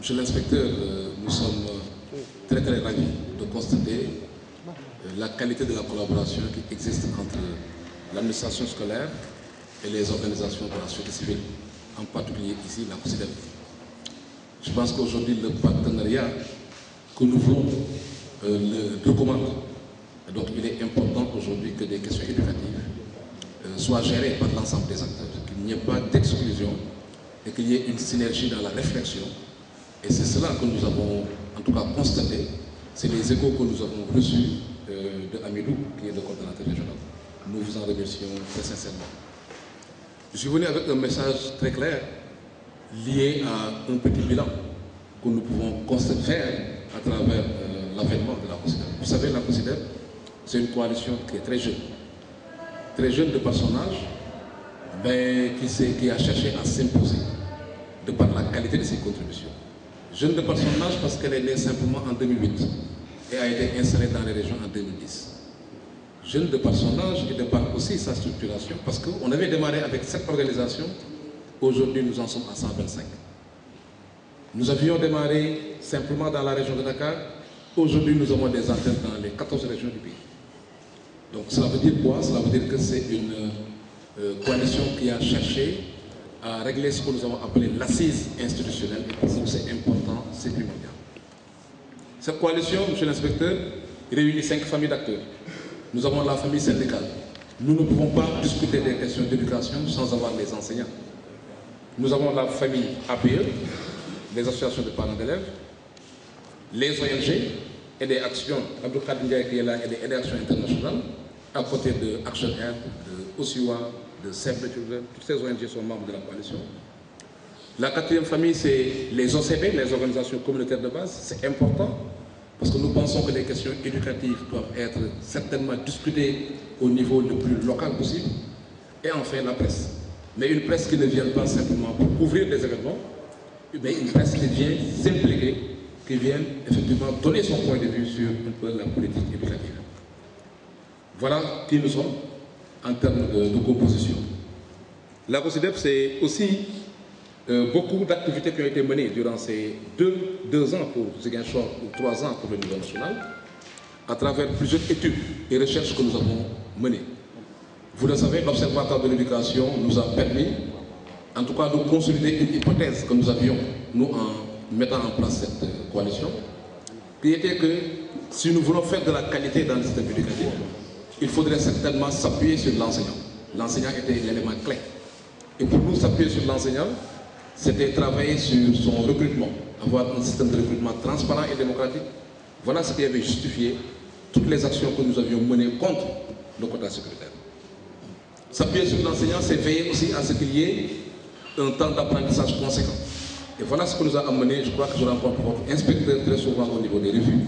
Monsieur l'inspecteur, nous sommes très ravis de constater la qualité de la collaboration qui existe entre l'administration scolaire et les organisations de la société civile, en particulier ici la COSYDEP. Je pense qu'aujourd'hui le partenariat que nous voulons le recommande. Donc il est important aujourd'hui que des questions éducatives soient gérées par l'ensemble des acteurs, qu'il n'y ait pas d'exclusion et qu'il y ait une synergie dans la réflexion. Et c'est cela que nous avons en tout cas constaté, c'est les échos que nous avons reçus de Amidou, qui est le coordonnateur régional. Nous vous en remercions très sincèrement. Je suis venu avec un message très clair lié à un petit bilan que nous pouvons faire à travers l'avènement de la COSYDEP. Vous savez, la COSYDEP, c'est une coalition qui est très jeune de par son âge, mais qui a cherché à s'imposer de par la qualité de ses contributions. Jeune de par son âge parce qu'elle est née simplement en 2008 et a été installée dans les régions en 2010. Jeune de par son âge et de par aussi sa structuration, parce qu'on avait démarré avec cette organisation, aujourd'hui nous en sommes à 125. Nous avions démarré simplement dans la région de Dakar, aujourd'hui nous avons des antennes dans les 14 régions du pays. Donc cela veut dire quoi? Cela veut dire que c'est une coalition qui a cherché à régler ce que nous avons appelé l'assise institutionnelle, et pour nous c'est important, c'est primordial. Cette coalition, monsieur l'inspecteur, réunit 5 familles d'acteurs. Nous avons la famille syndicale. Nous ne pouvons pas discuter des questions d'éducation sans avoir les enseignants. Nous avons la famille APE, les associations de parents d'élèves, les ONG et des actions, Abdou Khadim Ndiaye qui est là, et des actions internationales, à côté de Action Aid, de OSIWA, de Save the Children. Toutes ces ONG sont membres de la coalition. La 4e famille, c'est les OCB, les organisations communautaires de base. C'est important parce que nous pensons que les questions éducatives doivent être certainement discutées au niveau le plus local possible. Et enfin, la presse. Mais une presse qui ne vient pas simplement pour couvrir des événements, mais une presse qui vient s'impliquer, qui vient effectivement donner son point de vue sur un peu la politique éducative. Voilà qui nous sommes en termes de composition. La COSYDEP, c'est aussi beaucoup d'activités qui ont été menées durant ces deux ans pour Ziguinchor ou 3 ans pour le niveau national, à travers plusieurs études et recherches que nous avons menées. Vous le savez, l'Observatoire de l'éducation nous a permis, en tout cas, de consolider une hypothèse que nous avions, nous, en mettant en place cette coalition, qui était que si nous voulons faire de la qualité dans le système éducatif, il faudrait certainement s'appuyer sur l'enseignant. L'enseignant était l'élément clé. Et pour nous s'appuyer sur l'enseignant, c'était travailler sur son recrutement, avoir un système de recrutement transparent et démocratique. Voilà ce qui avait justifié toutes les actions que nous avions menées contre le quota sécuritaire. S'appuyer sur l'enseignant, c'est veiller aussi à ce qu'il y ait un temps d'apprentissage conséquent. Et voilà ce que nous a amené, je crois que je rencontre votre inspecteur très souvent au niveau des revues,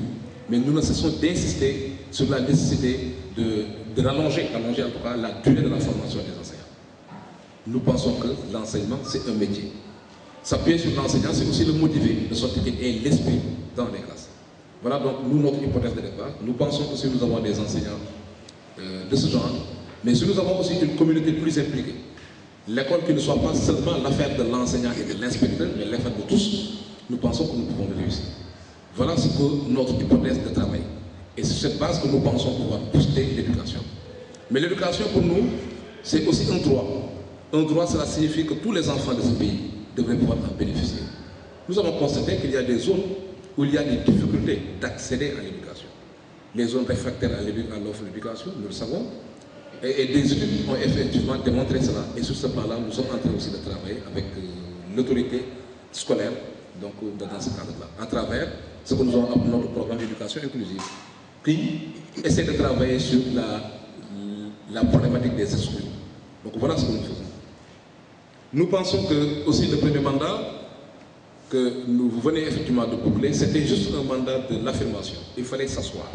mais nous ne cessons d'insister sur la nécessité de rallonger en tout cas la durée de la formation des enseignants. Nous pensons que l'enseignement, c'est un métier. S'appuyer sur l'enseignant, c'est aussi le motiver, de sorte qu'il ait l'esprit dans les classes. Voilà donc nous, notre hypothèse de départ. Nous pensons que si nous avons des enseignants de ce genre, mais si nous avons aussi une communauté plus impliquée, l'école qui ne soit pas seulement l'affaire de l'enseignant et de l'inspecteur, mais l'affaire de tous, nous pensons que nous pouvons le réussir. Voilà ce que notre hypothèse de travail. Et c'est cette base que nous pensons pouvoir booster l'éducation. Mais l'éducation pour nous, c'est aussi un droit. Un droit, cela signifie que tous les enfants de ce pays devraient pouvoir en bénéficier. Nous avons constaté qu'il y a des zones où il y a des difficultés d'accéder à l'éducation. Les zones réfractaires à l'offre d'éducation, nous le savons, et des études ont effectivement démontré cela. Et sur ce plan-là, nous sommes en train aussi de travailler avec l'autorité scolaire, donc dans ce cadre-là, à travers ce que nous avons appelé notre programme d'éducation inclusive, qui essaie de travailler sur la problématique des exclus. Donc voilà ce que nous faisons. Nous pensons que aussi le premier mandat que vous venez effectivement de boucler, c'était juste un mandat de l'affirmation. Il fallait s'asseoir,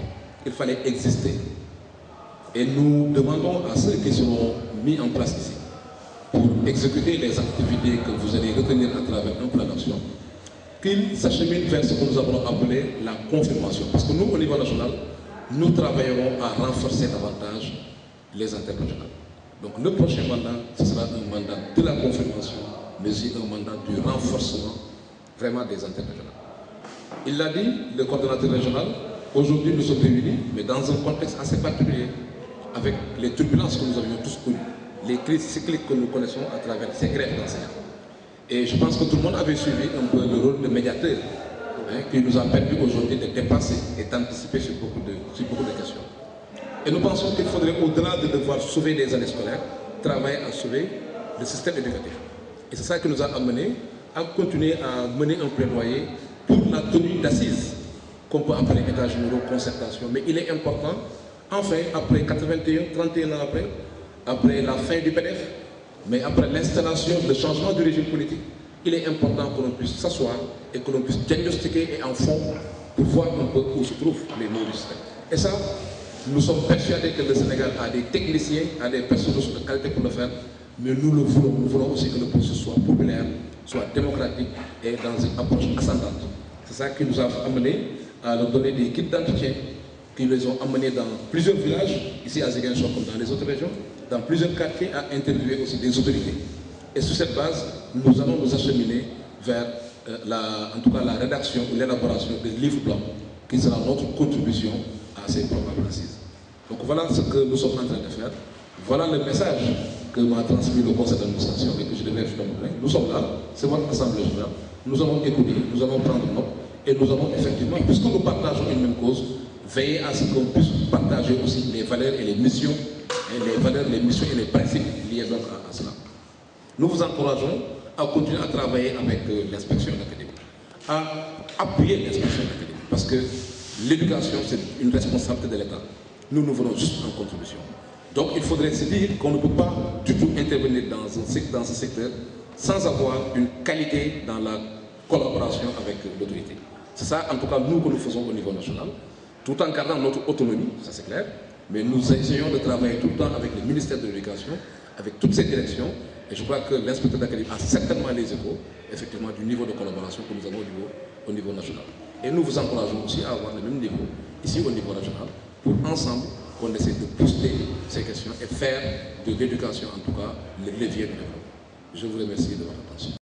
il fallait exister. Et nous demandons à ceux qui seront mis en place ici pour exécuter les activités que vous allez retenir à travers un plan d'action, qu'ils s'acheminent vers ce que nous avons appelé la confirmation. Parce que nous, au niveau national, nous travaillerons à renforcer davantage les interrégionales. Donc le prochain mandat, ce sera un mandat de la confirmation, mais aussi un mandat du renforcement vraiment des antennes régionales. Il l'a dit, le coordonnateur régional, aujourd'hui nous sommes réunis, mais dans un contexte assez particulier, avec les turbulences que nous avions tous connues, les crises cycliques que nous connaissons à travers ces grèves d'enseignants. Et je pense que tout le monde avait suivi un peu le rôle de médiateur qui nous a permis aujourd'hui de dépasser et d'anticiper sur beaucoup de questions. Et nous pensons qu'il faudrait, au-delà de devoir sauver des années scolaires, travailler à sauver le système éducatif. Et c'est ça qui nous a amené à continuer à mener un plaidoyer pour la tenue d'assises, qu'on peut appeler états généraux, concertation. Mais il est important, enfin, après 31 ans après la fin du PDF, mais après l'installation, le changement du régime politique, il est important que l'on puisse s'asseoir et que l'on puisse diagnostiquer et en fond pour voir un peu où se trouvent les maux du système. Et ça, nous sommes persuadés que le Sénégal a des techniciens, a des personnes de qualité pour le faire, mais nous le voulons. Nous voulons aussi que le processus soit populaire, soit démocratique et dans une approche ascendante. C'est ça qui nous a amené à leur donner des kits d'entretien qui les ont amenés dans plusieurs villages, ici à Ziguinchor comme dans les autres régions, dans plusieurs quartiers, à interviewer aussi des autorités. Et sur cette base, nous allons nous acheminer vers en tout cas la rédaction ou l'élaboration des livres blancs qui sera notre contribution à ces probables assises. Donc voilà ce que nous sommes en train de faire. Voilà le message que m'a transmis le conseil d'administration et que je devais faire. Nous sommes là, c'est votre assemblée générale. Nous allons écouter, nous allons prendre note et nous allons effectivement, puisque nous partageons une même cause, veiller à ce qu'on puisse partager aussi les valeurs et les missions, et les principes liés donc à cela. Nous vous encourageons à continuer à travailler avec l'inspection d'académie, à appuyer l'inspection d'académie, parce que l'éducation, c'est une responsabilité de l'État. Nous venons juste en contribution. Donc il faudrait se dire qu'on ne peut pas du tout intervenir dans ce secteur sans avoir une qualité dans la collaboration avec l'autorité. C'est ça, en tout cas, nous que nous faisons au niveau national, tout en gardant notre autonomie, ça c'est clair, mais nous essayons de travailler tout le temps avec le ministère de l'Éducation, avec toutes ces directions, et je crois que l'inspecteur d'académie a certainement les échos, effectivement, du niveau de collaboration que nous avons au niveau national. Et nous vous encourageons aussi à avoir le même niveau, ici au niveau régional, pour ensemble qu'on essaie de booster ces questions et faire de l'éducation, en tout cas, le levier du développement. Je vous remercie de votre attention.